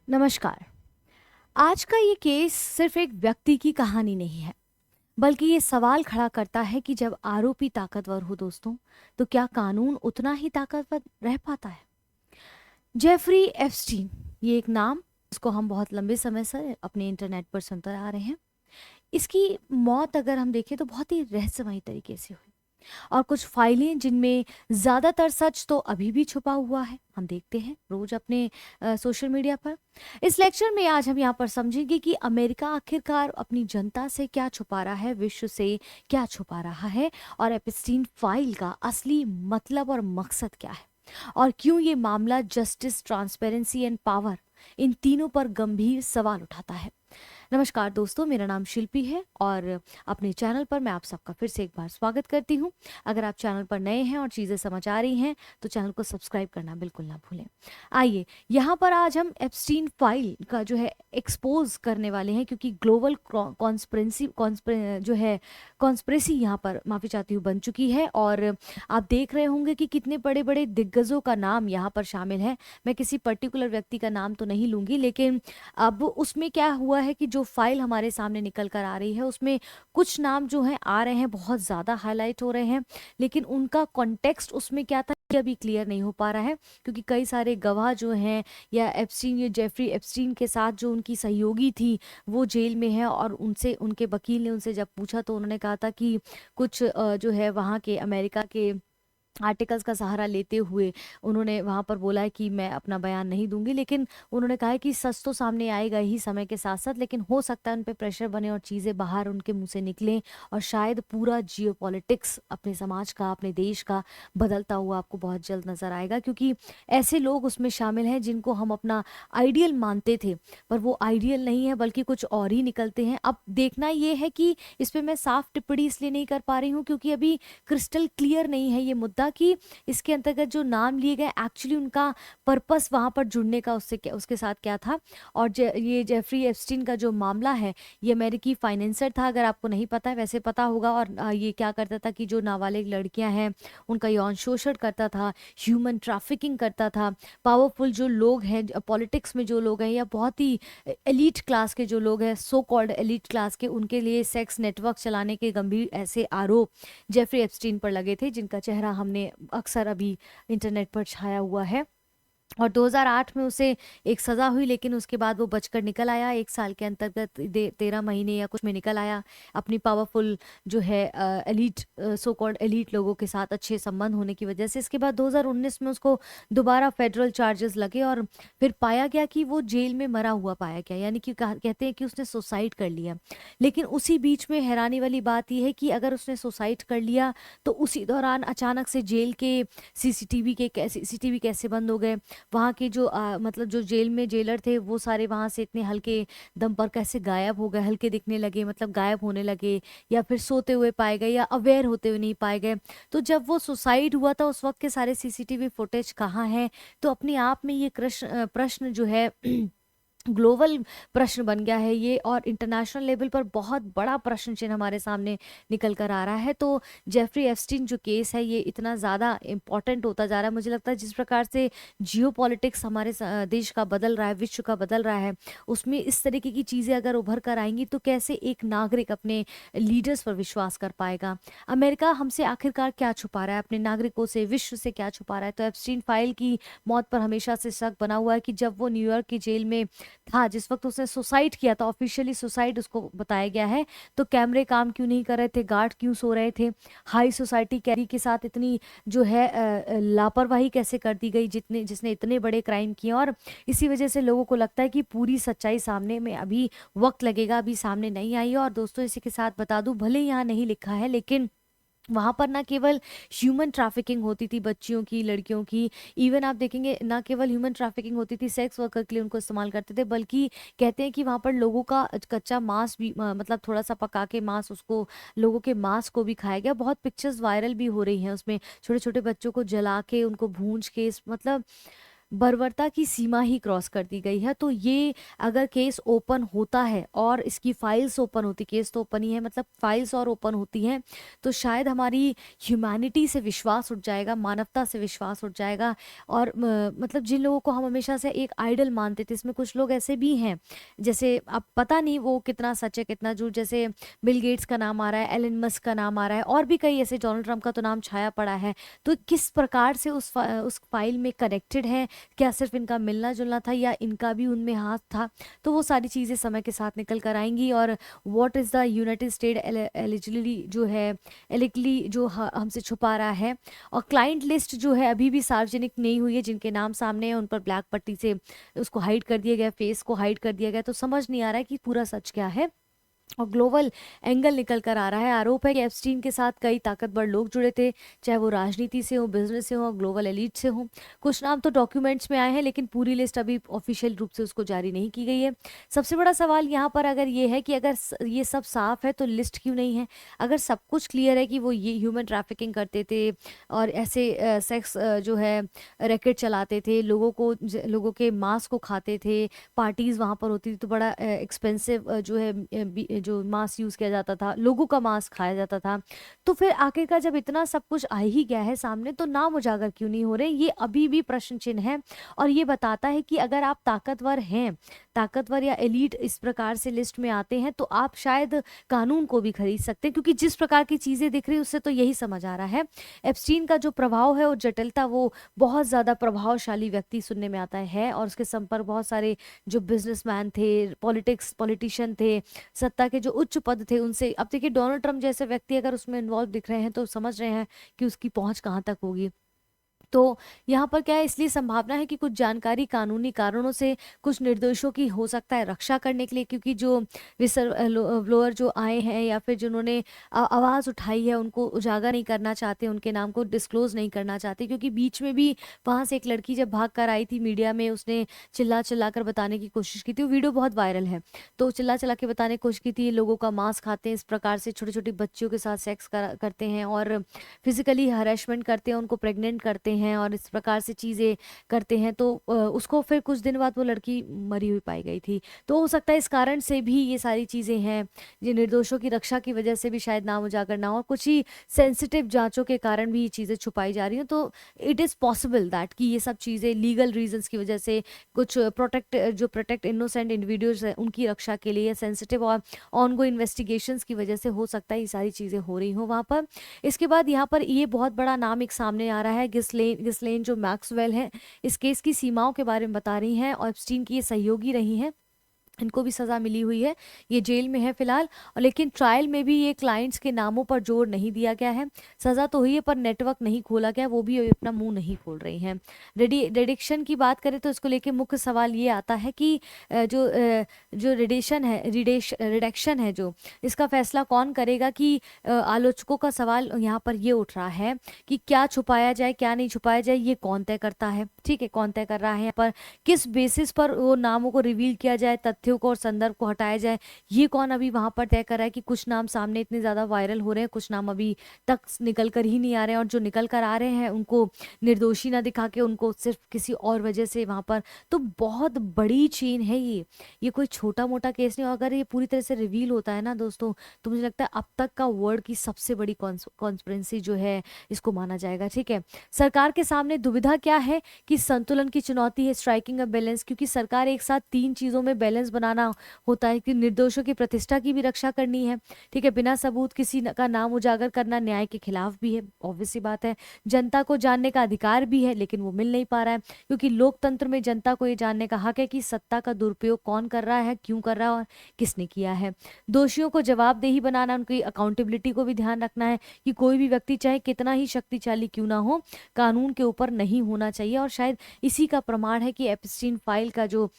नमस्कार। आज का ये केस सिर्फ एक व्यक्ति की कहानी नहीं है, बल्कि ये सवाल खड़ा करता है कि जब आरोपी ताकतवर हो दोस्तों, तो क्या कानून उतना ही ताकतवर रह पाता है? जेफरी एप्स्टीन, ये एक नाम इसको हम बहुत लंबे समय से अपने इंटरनेट पर सुनते आ रहे हैं। इसकी मौत अगर हम देखें तो बहुत ही रहस्यमयी तरीके से हुई, और कुछ फाइलें जिनमें ज़्यादातर सच तो अभी भी छुपा हुआ है, हम देखते हैं रोज अपने सोशल मीडिया पर। इस लेक्चर में आज हम यहाँ पर समझेंगे कि अमेरिका आखिरकार अपनी जनता से क्या छुपा रहा है, विश्व से क्या छुपा रहा है, और एप्स्टीन फाइल का असली मतलब और मकसद क्या है, और क्यों ये मामला जस्टिस, ट्रांसपेरेंसी एंड पावर, इन तीनों पर गंभीर सवाल उठाता है। नमस्कार दोस्तों, मेरा नाम शिल्पी है और अपने चैनल पर मैं आप सबका फिर से एक बार स्वागत करती हूँ। अगर आप चैनल पर नए हैं और चीज़ें समझ आ रही हैं तो चैनल को सब्सक्राइब करना बिल्कुल ना भूलें। आइए, यहाँ पर आज हम एप्स्टीन फाइल का जो है एक्सपोज करने वाले हैं, क्योंकि ग्लोबल कॉन्स्पिरेसी जो है कॉन्स्पिरेसी यहाँ पर, माफ़ी चाहती हूँ, बन चुकी है। और आप देख रहे होंगे कि कितने बड़े बड़े दिग्गजों का नाम यहाँ पर शामिल है। मैं किसी पर्टिकुलर व्यक्ति का नाम तो नहीं लूँगी, लेकिन अब उसमें क्या हुआ है कि जो फाइल हमारे सामने निकल कर आ रही है उसमें कुछ नाम जो हैं आ रहे हैं, बहुत ज़्यादा हाईलाइट हो रहे हैं, लेकिन उनका कॉन्टेक्स्ट उसमें क्या था ये अभी क्लियर नहीं हो पा रहा है, क्योंकि कई सारे गवाह जो हैं या एप्स्टीन या जेफरी एप्स्टीन के साथ जो उनकी सहयोगी थी वो जेल में है। और उनसे, उनके वकील ने उनसे जब पूछा तो उन्होंने कहा था कि कुछ जो है वहाँ के अमेरिका के आर्टिकल्स का सहारा लेते हुए उन्होंने वहाँ पर बोला है कि मैं अपना बयान नहीं दूंगी, लेकिन उन्होंने कहा है कि सच तो सामने आएगा ही समय के साथ साथ, लेकिन हो सकता है उन पे प्रेशर बने और चीज़ें बाहर उनके मुंह से निकलें, और शायद पूरा जियोपॉलिटिक्स अपने समाज का, अपने देश का बदलता हुआ आपको बहुत जल्द नजर आएगा, क्योंकि ऐसे लोग उसमें शामिल हैं जिनको हम अपना आइडियल मानते थे, पर वो आइडियल नहीं है बल्कि कुछ और ही निकलते हैं। अब देखना ये है कि इस पर मैं साफ टिप्पणी इसलिए नहीं कर पा रही हूँ क्योंकि अभी क्रिस्टल क्लियर नहीं है ये मुद्दा कि इसके अंतर्गत जो नाम लिए गए एक्चुअली उनका पर्पस वहां पर जुड़ने का उसके साथ क्या था। और ये जेफरी एप्स्टीन का जो मामला है, ये अमेरिकी फाइनेंसर था, अगर आपको नहीं पता है, वैसे पता होगा। और ये क्या करता था कि जो नाबालिग लड़कियां हैं उनका यौन शोषण करता था, ह्यूमन ट्रैफिकिंग करता था। पावरफुल जो लोग हैं, पॉलिटिक्स में जो लोग हैं, या बहुत ही एलीट क्लास के जो लोग हैं, सो कॉल्ड एलीट क्लास के, उनके लिए सेक्स नेटवर्क चलाने के गंभीर ऐसे आरोप जेफरी एप्स्टीन पर लगे थे, जिनका चेहरा हमने अक्सर अभी इंटरनेट पर छाया हुआ है। और 2008 में उसे एक सज़ा हुई, लेकिन उसके बाद वो बचकर निकल आया। 1 साल के अंतर्गत 13 महीने या कुछ में निकल आया, अपनी पावरफुल जो है एलीट, सो कॉल्ड एलीट लोगों के साथ अच्छे संबंध होने की वजह से। इसके बाद 2019 में उसको दोबारा फेडरल चार्जेस लगे, और फिर पाया गया कि वो जेल में मरा हुआ पाया गया, यानी कि कहते हैं कि उसने सुसाइड कर लिया। लेकिन उसी बीच में हैरानी वाली बात यह है कि अगर उसने सुसाइड कर लिया तो उसी दौरान अचानक से जेल के सीसीटीवी कैसे बंद हो गए, वहाँ के जो मतलब जो जेल में जेलर थे वो सारे वहाँ से इतने हल्के दम पर कैसे गायब हो गए, हल्के दिखने लगे, मतलब गायब होने लगे, या फिर सोते हुए पाए गए, या अवेयर होते हुए नहीं पाए गए। तो जब वो सुसाइड हुआ था उस वक्त के सारे सीसीटीवी फुटेज कहाँ हैं? तो अपने आप में ये प्रश्न जो है ग्लोबल प्रश्न बन गया है ये, और इंटरनेशनल लेवल पर बहुत बड़ा प्रश्न चिन्ह हमारे सामने निकल कर आ रहा है। तो जेफरी एप्स्टीन जो केस है ये इतना ज़्यादा इम्पॉर्टेंट होता जा रहा है, मुझे लगता है जिस प्रकार से जियो पॉलिटिक्स हमारे देश का बदल रहा है, विश्व का बदल रहा है, उसमें इस तरीके की चीज़ें अगर उभर कर आएंगी तो कैसे एक नागरिक अपने लीडर्स पर विश्वास कर पाएगा। अमेरिका हमसे आखिरकार क्या छुपा रहा है, अपने नागरिकों से, विश्व से क्या छुपा रहा है? तो एप्स्टीन फाइल की मौत पर हमेशा से शक बना हुआ है कि जब वो न्यूयॉर्क की जेल में था, जिस वक्त उसने सुसाइड किया था, ऑफिशियली सुसाइड उसको बताया गया है, तो कैमरे काम क्यों नहीं कर रहे थे, गार्ड क्यों सो रहे थे, हाई सोसाइटी कैरी के साथ इतनी जो है लापरवाही कैसे कर दी गई जिसने इतने बड़े क्राइम किए। और इसी वजह से लोगों को लगता है कि पूरी सच्चाई सामने में अभी वक्त लगेगा, अभी सामने नहीं आई है। और दोस्तों, इसी के साथ बता दूं, भले यहाँ नहीं लिखा है, लेकिन वहाँ पर ना केवल ह्यूमन ट्रैफिकिंग होती थी बच्चियों की, लड़कियों की, इवन आप देखेंगे ना केवल ह्यूमन ट्रैफिकिंग होती थी, सेक्स वर्कर के लिए उनको इस्तेमाल करते थे, बल्कि कहते हैं कि वहाँ पर लोगों का कच्चा मांस भी, मतलब थोड़ा सा पका के मांस, उसको लोगों के मांस को भी खाया गया। बहुत पिक्चर्स वायरल भी हो रही हैं उसमें, छोटे छोटे बच्चों को जला के, उनको भूंज के, मतलब बर्बरता की सीमा ही क्रॉस कर दी गई है। तो ये अगर केस ओपन होता है और इसकी फाइल्स ओपन होती, केस तो ओपन ही है, मतलब फाइल्स और ओपन होती हैं, तो शायद हमारी ह्यूमैनिटी से विश्वास उठ जाएगा, मानवता से विश्वास उठ जाएगा। और मतलब जिन लोगों को हम हमेशा से एक आइडल मानते थे, इसमें कुछ लोग ऐसे भी हैं, जैसे अब पता नहीं वो कितना सच है कितना झूठ, जैसे बिल गेट्स का नाम आ रहा है, एलन मस्क का नाम आ रहा है, और भी कई ऐसे, डोनाल्ड ट्रंप का तो नाम छाया पड़ा है। तो किस प्रकार से उस फाइल में कनेक्टेड है, क्या सिर्फ इनका मिलना जुलना था या इनका भी उनमें हाथ था, तो वो सारी चीज़ें समय के साथ निकल कर आएंगी। और what is the United state eligibly जो है, एलिगली जो हमसे छुपा रहा है। और क्लाइंट लिस्ट जो है अभी भी सार्वजनिक नहीं हुई है, जिनके नाम सामने हैं उन पर ब्लैक पट्टी से उसको हाइड कर दिया गया, फेस को हाइड कर दिया गया, तो समझ नहीं आ रहा है कि पूरा सच क्या है। और ग्लोबल एंगल निकल कर आ रहा है। आरोप है कि एप्स्टीन के साथ कई ताकतवर लोग जुड़े थे, चाहे वो राजनीति से हो, बिजनेस से हो, ग्लोबल एलीट से हो। कुछ नाम तो डॉक्यूमेंट्स में आए हैं, लेकिन पूरी लिस्ट अभी ऑफिशियल रूप से उसको जारी नहीं की गई है। सबसे बड़ा सवाल यहाँ पर अगर ये है कि अगर ये सब साफ है तो लिस्ट क्यों नहीं है? अगर सब कुछ क्लियर है कि वो ये ह्यूमन ट्रैफिकिंग करते थे और ऐसे सेक्स जो है रैकेट चलाते थे, लोगों के मांस को खाते थे, पार्टीज वहाँ पर होती थी तो बड़ा एक्सपेंसिव जो है जो मांस यूज़ किया जाता था, लोगों का मांस खाया जाता था, तो फिर आखिरकार जब इतना सब कुछ आ ही गया है सामने, तो नाम उजागर क्यों नहीं हो रहे? ये अभी भी प्रश्न चिन्ह है। और ये बताता है कि अगर आप ताकतवर हैं, ताकतवर या एलीट इस प्रकार से लिस्ट में आते हैं, तो आप शायद कानून को भी खरीद सकते हैं, क्योंकि जिस प्रकार की चीज़ें दिख रही उससे तो यही समझ आ रहा है एप्स्टीन का जो प्रभाव है और जटिलता, वो बहुत ज़्यादा प्रभावशाली व्यक्ति सुनने में आता है। और उसके संपर्क बहुत सारे जो बिजनेसमैन थे, पॉलिटिशियन थे, सत्ता के जो उच्च पद थे उनसे। अब देखिए डोनाल्ड ट्रंप जैसे व्यक्ति अगर उसमें इन्वॉल्व दिख रहे हैं, तो समझ रहे हैं कि उसकी पहुंच कहाँ तक होगी। तो यहाँ पर क्या है, इसलिए संभावना है कि कुछ जानकारी कानूनी कारणों से कुछ निर्दोषों की हो सकता है रक्षा करने के लिए, क्योंकि जो ब्लोअर जो आए हैं या फिर जिन्होंने आवाज़ उठाई है, उनको उजागर नहीं करना चाहते, उनके नाम को डिस्क्लोज नहीं करना चाहते। क्योंकि बीच में भी वहाँ से एक लड़की जब भाग कर आई थी मीडिया में, उसने चिल्ला चिल्ला कर बताने की कोशिश की थी, वो वीडियो बहुत वायरल है। तो चिल्ला चिल्ला के बताने की कोशिश की थी, ये लोगों का मांस खाते हैं, इस प्रकार से छोटी छोटी बच्चियों के साथ सेक्स करते हैं और फिजिकली हरेसमेंट करते हैं, उनको प्रेग्नेंट करते हैं और इस प्रकार से चीज़ें करते हैं। तो उसको फिर कुछ दिन बाद वो लड़की मरी हुई पाई गई थी। तो हो सकता है इस कारण से भी ये सारी चीज़ें हैं, ये निर्दोषों की रक्षा की वजह से भी शायद नाम उजागर ना हो, और कुछ ही सेंसिटिव जांचों के कारण भी ये चीज़ें छुपाई जा रही हैं। तो इट इज़ पॉसिबल दैट कि ये सब चीज़ें लीगल रीजंस की वजह से, कुछ प्रोटेक्ट इनोसेंट इंडिविजुअल्स हैं उनकी रक्षा के लिए, सेंसिटिव और ऑनगोइंग इन्वेस्टिगेशंस की वजह से हो सकता है ये सारी चीज़ें हो रही हों वहाँ पर। इसके बाद यहाँ पर ये बहुत बड़ा नाम एक सामने आ रहा है, गिस्लेन जो मैक्सवेल है, इस केस की सीमाओं के बारे में बता रही हैं और एप्स्टीन की ये सहयोगी रही हैं। इनको भी सज़ा मिली हुई है, ये जेल में है फिलहाल। और लेकिन ट्रायल में भी ये क्लाइंट्स के नामों पर जोर नहीं दिया गया है। सज़ा तो हुई है पर नेटवर्क नहीं खोला गया, वो भी अपना मुंह नहीं खोल रही हैं। रिडक्शन की बात करें तो इसको लेके मुख्य सवाल ये आता है कि जो रिडक्शन है जो, इसका फैसला कौन करेगा? कि आलोचकों का सवाल यहाँ पर ये उठ रहा है कि क्या छुपाया जाए क्या नहीं छुपाया जाए, ये कौन तय करता है? ठीक है, कौन तय कर रहा है यहाँ पर? किस बेसिस पर वो नामों को रिवील किया जाए, तथ्यों को और संदर्भ को हटाया जाए, ये कौन अभी वहां पर तय कर रहा है? कि कुछ नाम सामने इतने ज्यादा वायरल हो रहे हैं, कुछ नाम अभी तक निकल कर ही नहीं आ रहे हैं, और जो निकल कर आ रहे हैं उनको निर्दोषी ना दिखा के उनको सिर्फ किसी और वजह से वहां पर। तो बहुत बड़ी चेन है ये कोई छोटा मोटा केस नहीं। और अगर ये पूरी तरह से रिवील होता है ना दोस्तों, तो मुझे लगता है अब तक का वर्ल्ड की सबसे बड़ी कॉन्स्पिरेसी जो है इसको माना जाएगा। ठीक है, सरकार के सामने दुविधा क्या है? कि संतुलन की चुनौती है, स्ट्राइकिंग अ बैलेंस, क्योंकि सरकार एक साथ तीन चीजों में बैलेंस बनाना होता है कि निर्दोषों की प्रतिष्ठा की भी रक्षा करनी है, ठीक है, बिना सबूत किसी का नाम उजागर करना न्याय के खिलाफ भी है, ऑब्वियस सी बात है। जनता को जानने का अधिकार भी है, लेकिन वो मिल नहीं पा रहा है, क्योंकि लोकतंत्र में जनता को ये जानने का हक है कि सत्ता का दुरुपयोग कौन कर रहा है, क्यों कर रहा है और किसने किया है। दोषियों को जवाबदेही बनाना, उनकी अकाउंटेबिलिटी को भी ध्यान रखना है कि कोई भी व्यक्ति चाहे कितना ही शक्तिशाली क्यों ना हो, कानून के ऊपर नहीं होना चाहिए। और शायद इसी का प्रमाण है कि एप्स्टीन फाइल का जो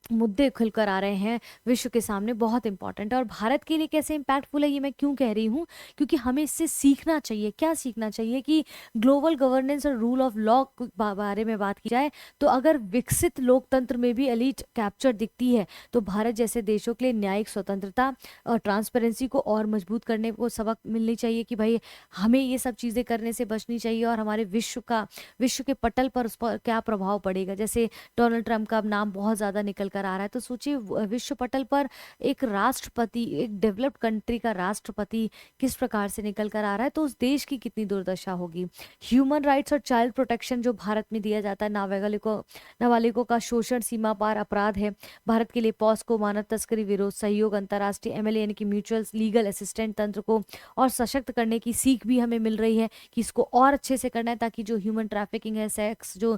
मुद्दे खुलकर आ रहे हैं विश्व के सामने, बहुत इंपॉर्टेंट है। और भारत के लिए कैसे इम्पैक्टफुल है ये मैं क्यों कह रही हूँ, क्योंकि हमें इससे सीखना चाहिए। क्या सीखना चाहिए कि ग्लोबल गवर्नेंस और रूल ऑफ लॉ बारे में बात की जाए तो अगर विकसित लोकतंत्र में भी एलीट कैप्चर दिखती है तो भारत जैसे देशों के लिए न्यायिक स्वतंत्रता और ट्रांसपेरेंसी को और मजबूत करने को सबक मिलनी चाहिए कि भाई हमें ये सब चीज़ें करने से बचनी चाहिए। और हमारे विश्व के पटल पर उस पर क्या प्रभाव पड़ेगा। जैसे डोनाल्ड ट्रंप का अब नाम बहुत ज़्यादा निकल कर आ रहा है, तो सोचिए विश्व पटल पर एक राष्ट्रपति, एक डेवलप्ड कंट्री का राष्ट्रपति किस प्रकार से निकल कर आ रहा है, तो उस देश की कितनी दुर्दशा होगी। ह्यूमन राइट्स और चाइल्ड प्रोटेक्शन जो भारत में दिया जाता है, नाबालिगों का शोषण सीमा पार अपराध है। भारत के लिए पॉस्को, मानव तस्करी विरोध सहयोग, अंतर्राष्ट्रीय एमएलए यानी कि म्यूचुअल लीगल असिस्टेंट तंत्र को और सशक्त करने की सीख भी हमें मिल रही है कि इसको और अच्छे से करना है, ताकि जो ह्यूमन ट्रैफिकिंग है, सेक्स जो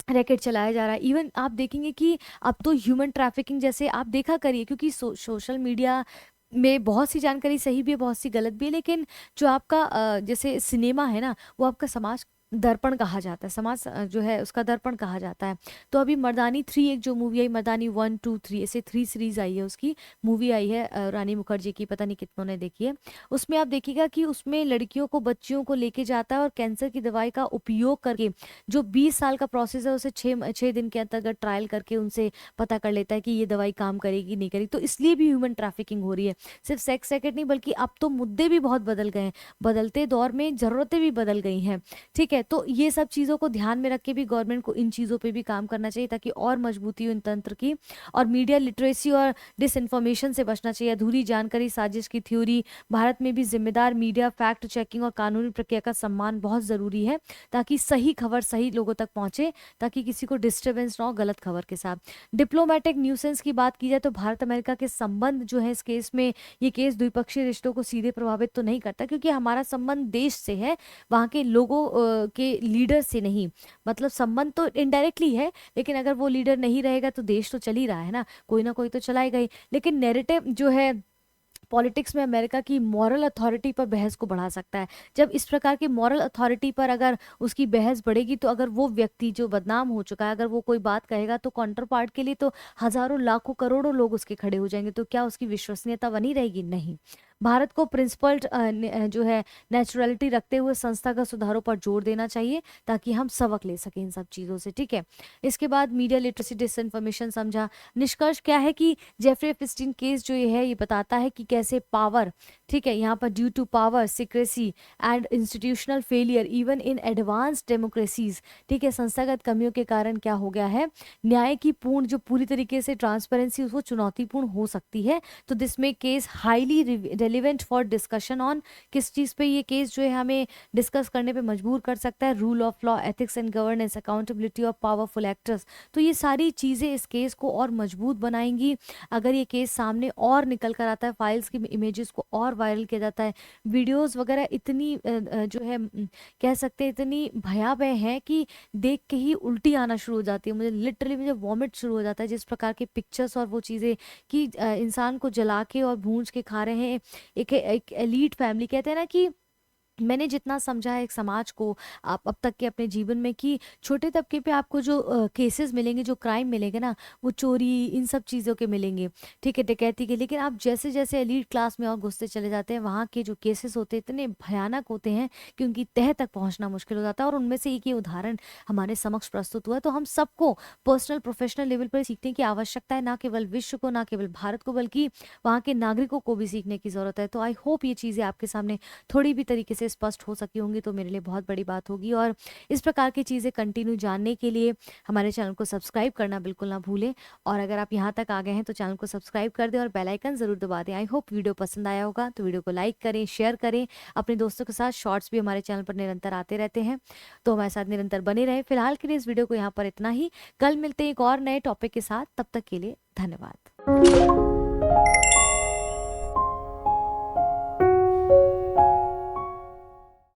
रैकेट चलाया जा रहा है, इवन आप देखेंगे कि अब तो ह्यूमन ट्रैफिकिंग जैसे आप देखा करिए, क्योंकि सोशल मीडिया में बहुत सी जानकारी सही भी है, बहुत सी गलत भी है, लेकिन जो आपका जैसे सिनेमा है ना, वो आपका समाज दर्पण कहा जाता है, समाज जो है उसका दर्पण कहा जाता है। तो अभी मर्दानी 3 एक जो मूवी आई, मर्दानी 1 2 3 ऐसे 3 सीरीज आई है, उसकी मूवी आई है रानी मुखर्जी की, पता नहीं कितनों ने देखी है। उसमें आप देखिएगा कि उसमें लड़कियों को, बच्चियों को लेके जाता है और कैंसर की दवाई का उपयोग करके जो 20 साल का प्रोसेस है उसे 6 दिन के अंतर्गत ट्रायल करके उनसे पता कर लेता है कि ये दवाई काम करेगी नहीं करेगी। तो इसलिए भी ह्यूमन ट्रैफिकिंग हो रही है, सिर्फ सेक्स रैकेट नहीं, बल्कि अब तो मुद्दे भी बहुत बदल गए हैं, बदलते दौर में ज़रूरतें भी बदल गई हैं। ठीक है, तो ये सब चीज़ों को ध्यान में रख के भी गवर्नमेंट को इन चीज़ों पे भी काम करना चाहिए, ताकि और मजबूती हो इन तंत्र की। और मीडिया लिटरेसी और डिसइंफॉर्मेशन से बचना चाहिए, अधूरी जानकारी, साजिश की थ्योरी। भारत में भी जिम्मेदार मीडिया, फैक्ट चेकिंग और कानूनी प्रक्रिया का सम्मान बहुत ज़रूरी है, ताकि सही खबर सही लोगों तक पहुंचे, ताकि किसी को डिस्टर्बेंस ना हो गलत खबर के साथ। डिप्लोमेटिक न्यूसेंस की बात की जाए तो भारत अमेरिका के संबंध जो है, इस केस में ये केस द्विपक्षीय रिश्तों को सीधे प्रभावित तो नहीं करता, क्योंकि हमारा संबंध देश से है, वहाँ के लोगों के लीडर से नहीं। मतलब संबंध तो इनडायरेक्टली है, लेकिन अगर वो लीडर नहीं रहेगा तो देश तो चल ही रहा है ना, कोई ना कोई तो चलाएगा ही। लेकिन नैरेटिव जो है पॉलिटिक्स में अमेरिका की मॉरल अथॉरिटी पर बहस को बढ़ा सकता है। जब इस प्रकार की मॉरल अथॉरिटी पर अगर उसकी बहस बढ़ेगी, तो अगर वो व्यक्ति जो बदनाम हो चुका है, अगर वो कोई बात कहेगा, तो काउंटर पार्ट के लिए तो हजारों लाखों करोड़ों लोग उसके खड़े हो जाएंगे। तो क्या उसकी विश्वसनीयता बनी रहेगी? नहीं। भारत को प्रिंसिपल्ड जो है नेचुरलिटी रखते हुए संस्थागत सुधारों पर जोर देना चाहिए, ताकि हम सबक ले सकें इन सब चीज़ों से। ठीक है, इसके बाद मीडिया लिटरेसी, डिसइंफॉर्मेशन समझा। निष्कर्ष क्या है कि जेफरी एप्स्टीन केस जो ये है, ये बताता है कि कैसे पावर, ठीक है, यहाँ पर due to power, secrecy and institutional failure even in advance democracies, ठीक है, संस्थागत कमियों के कारण क्या हो गया है, न्याय की पूर्ण जो पूरी तरीके से ट्रांसपेरेंसी उसको चुनौतीपूर्ण हो सकती है। तो दिस में case highly relevant for discussion on, किस चीज़ पे ये केस जो है हमें डिस्कस करने पे मजबूर कर सकता है, rule of law, ethics and governance, accountability of powerful actors. तो ये सारी चीज़ें इस केस को और मजबूत बनाएंगी। अगर ये केस सामने और निकल कर आता है, फाइल्स की इमेजेस को और वायरल किया जाता है, वीडियोस वगैरह इतनी जो है कह सकते हैं इतनी भयावह है कि देख के ही उल्टी आना शुरू हो जाती है, मुझे लिटरली मुझे वॉमिट शुरू हो जाता है, जिस प्रकार के पिक्चर्स और वो चीज़ें कि इंसान को जला के और भूंज के खा रहे हैं एक एलीट फैमिली। कहते हैं ना कि मैंने जितना समझा है एक समाज को आप अब तक के अपने जीवन में, कि छोटे तबके पे आपको जो केसेस मिलेंगे, जो क्राइम मिलेंगे ना, वो चोरी इन सब चीज़ों के मिलेंगे, ठीक है, डकैती के। लेकिन आप जैसे जैसे एलीट क्लास में और घुसते चले जाते हैं, वहाँ के जो केसेस होते हैं इतने भयानक होते हैं कि उनकी तह तक पहुँचना मुश्किल हो जाता है। और उनमें से एक ये उदाहरण हमारे समक्ष प्रस्तुत हुआ है। तो हम सबको पर्सनल प्रोफेशनल लेवल पर सीखने की आवश्यकता है, ना केवल विश्व को, ना केवल भारत को, बल्कि वहाँ के नागरिकों को भी सीखने की ज़रूरत है। तो आई होप ये चीज़ें आपके सामने थोड़ी भी तरीके से स्पष्ट हो सकी होंगी, तो मेरे लिए बहुत बड़ी बात होगी। और इस प्रकार की चीज़ें कंटिन्यू जानने के लिए हमारे चैनल को सब्सक्राइब करना बिल्कुल ना भूलें। और अगर आप यहाँ तक आ गए हैं तो चैनल को सब्सक्राइब कर दें और बेल आइकन ज़रूर दबा दें। आई होप वीडियो पसंद आया होगा, तो वीडियो को लाइक करें, शेयर करें अपने दोस्तों के साथ। शॉर्ट्स भी हमारे चैनल पर निरंतर आते रहते हैं, तो हमारे साथ निरंतर बने रहें। फिलहाल के लिए इस वीडियो को यहाँ पर इतना ही। कल मिलते हैं एक और नए टॉपिक के साथ, तब तक के लिए धन्यवाद।